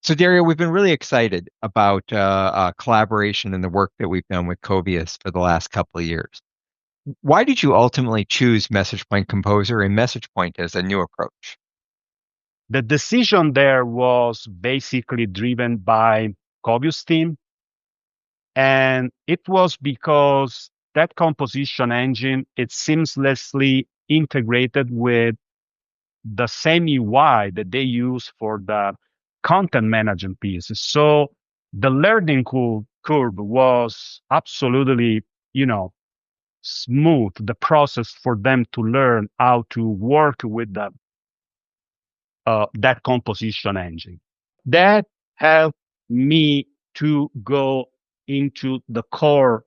So, Dario, we've been really excited about collaboration and the work that we've done with Covius for the last couple of years. Why did you ultimately choose MessagePoint Composer and MessagePoint as a new approach? The decision there was basically driven by Covius team, and it was because that composition engine it seamlessly integrated with the same UI that they use for the content management piece. So the learning curve was absolutely, smooth. The process for them to learn how to work with that composition engine. That helped me to go into the core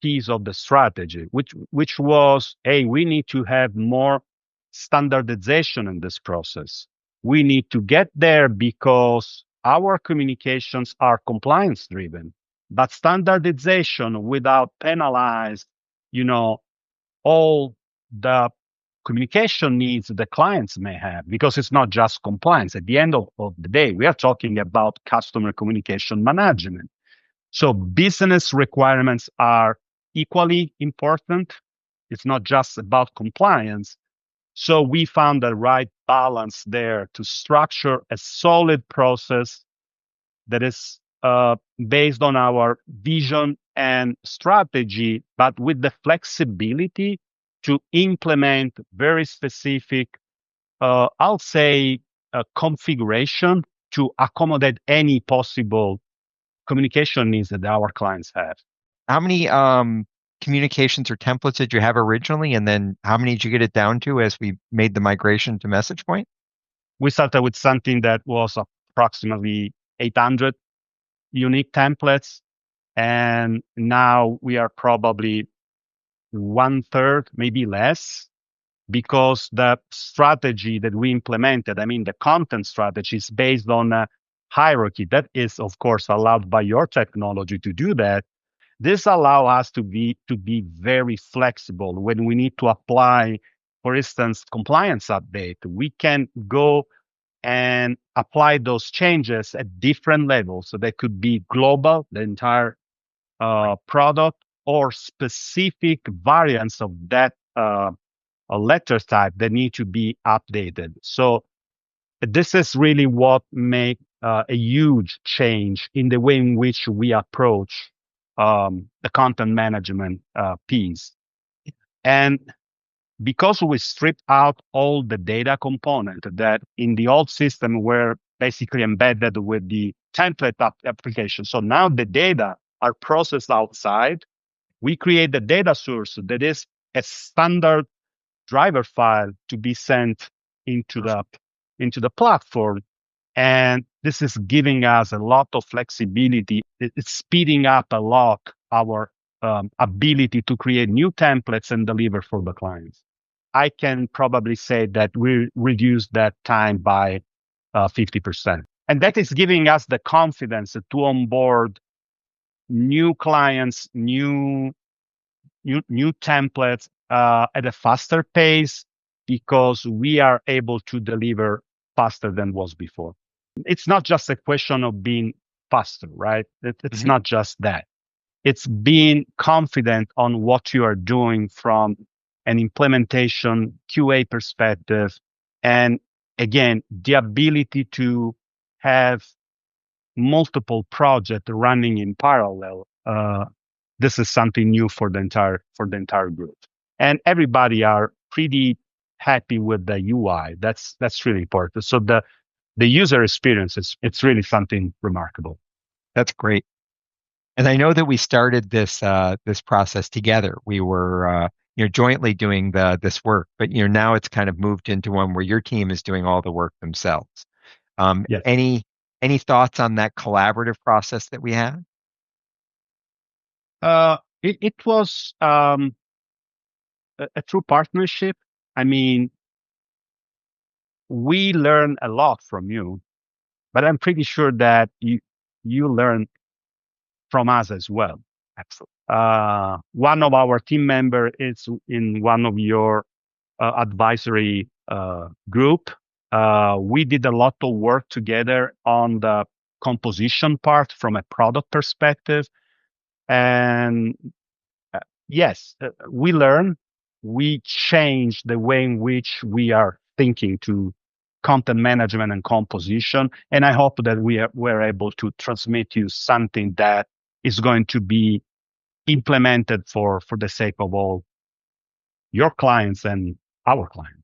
piece of the strategy, which was, hey, we need to have more standardization in this process. We need to get there because our communications are compliance driven, but standardization without penalize, you know, all the communication needs the clients may have, because it's not just compliance. At the end of the day, we are talking about customer communication management. So business requirements are equally important. It's not just about compliance. So we found the right balance there to structure a solid process that is based on our vision and strategy, but with the flexibility to implement very specific, I'll say, configuration to accommodate any possible communication needs that our clients have. How many communications or templates did you have originally, and then how many did you get it down to as we made the migration to MessagePoint? We started with something that was approximately 800 unique templates, and now we are probably one third, maybe less, because the strategy that we implemented, I mean, the content strategy is based on a hierarchy that is, of course, allowed by your technology to do that. This allows us to be very flexible when we need to apply, for instance, compliance update. We can go and apply those changes at different levels. So they could be global, the entire product, or specific variants of that letter type that need to be updated. So this is really what makes a huge change in the way in which we approach the content management piece. And because we stripped out all the data component that in the old system were basically embedded with the template application. So now the data are processed outside. We create the data source that is a standard driver file to be sent into the platform. And this is giving us a lot of flexibility. It's speeding up a lot our ability to create new templates and deliver for the clients. I can probably say that we reduced that time by 50%. And that is giving us the confidence to onboard new clients, new templates at a faster pace, because we are able to deliver faster than was before. It's not just a question of being faster, right? It's not just that. It's being confident on what you are doing from an implementation QA perspective. And again, the ability to have multiple projects running in parallel. This is something new for the entire group. And everybody are pretty happy with the UI. That's really important. So the user experience it's really something remarkable. That's great. And I know that we started this process together. We were jointly doing this work, but now it's kind of moved into one where your team is doing all the work themselves. Yes. Any thoughts on that collaborative process that we had? It was a true partnership. I mean, we learn a lot from you, but I'm pretty sure that you learn from us as well. Absolutely. One of our team member is in one of your advisory group. We did a lot of work together on the composition part from a product perspective. And yes, we learn, we change the way in which we are thinking to content management and composition. And I hope that we're able to transmit you something that is going to be implemented for the sake of all your clients and our clients.